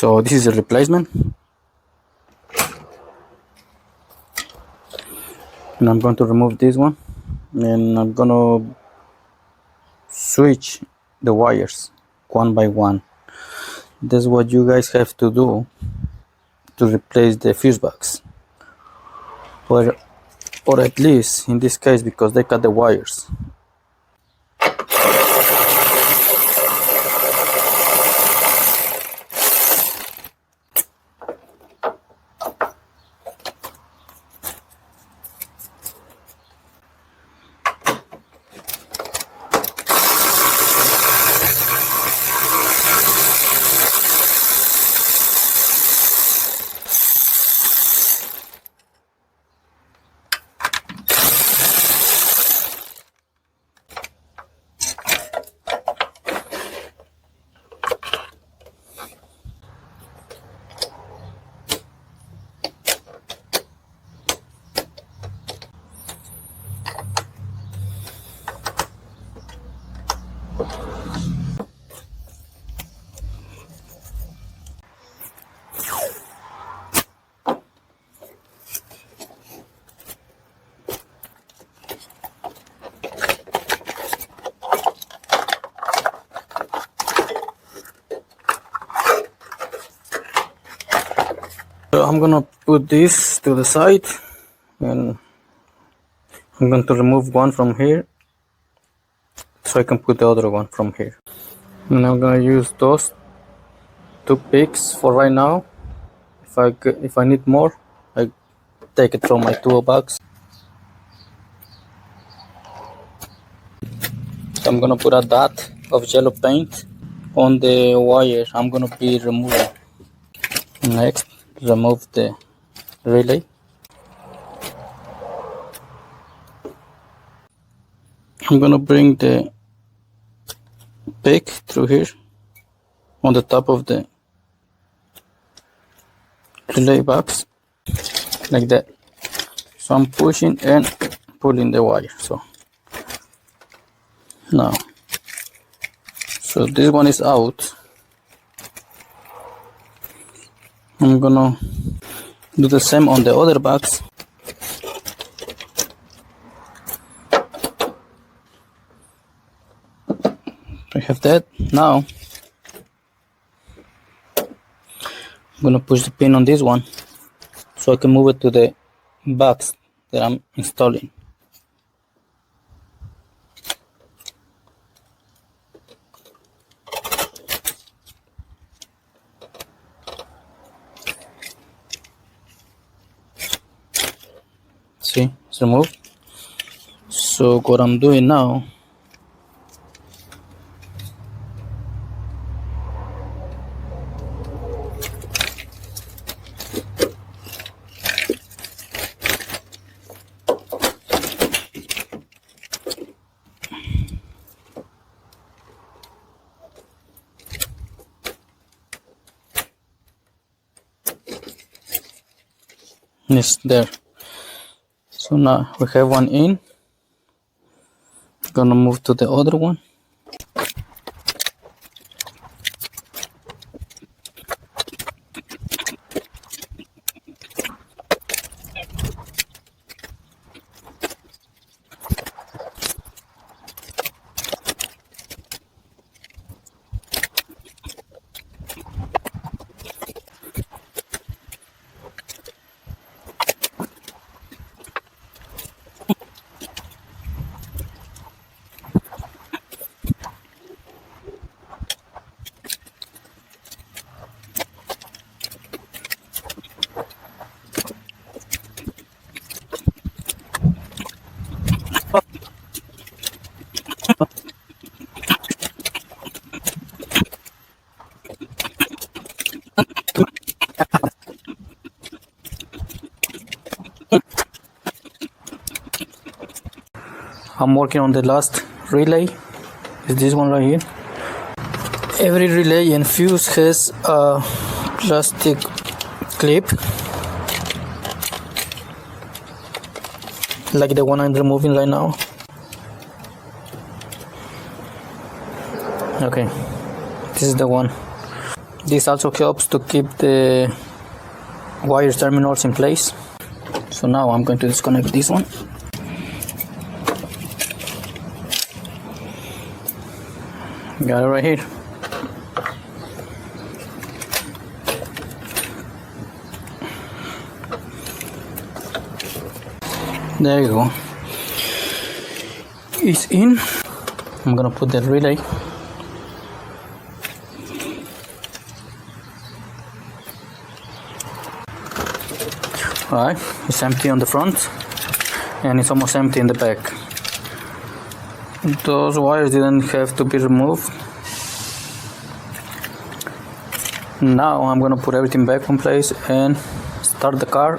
So this is a replacement, and I'm going to remove this one, and I'm gonna switch the wires one by one. That's what you guys have to do to replace the fuse box, or at least in this case, because they cut the wires. So I'm gonna put this to the side, and I'm going to remove one from here so I can put the other one from here. And I'm gonna use those two picks for right now. If I need more, I take it from my toolbox. So I'm gonna put a dot of yellow paint on the wire I'm gonna be removing. Next, remove the relay. I'm gonna bring the pick through here on the top of the relay box, like that. So I'm pushing and pulling the wire. So now, so this one is out. I'm gonna do the same on the other box. I have that. Now I'm gonna push the pin on this one so I can move it to the box that I'm installing. See, it's removed. So what I'm doing now, is there. So now we have one in. Gonna move to the other one. I'm working on the last relay. Is this one right here. Every relay and fuse has a plastic clip like the one I'm removing right now. Okay, this is the one. This also helps to keep the wire terminals in place. So now I'm going to disconnect this one. Got it right here. There you go. It's in. I'm gonna put the relay. Alright, it's empty on the front and it's almost empty in the back. Those wires didn't have to be removed. Now I'm gonna put everything back in place and start the car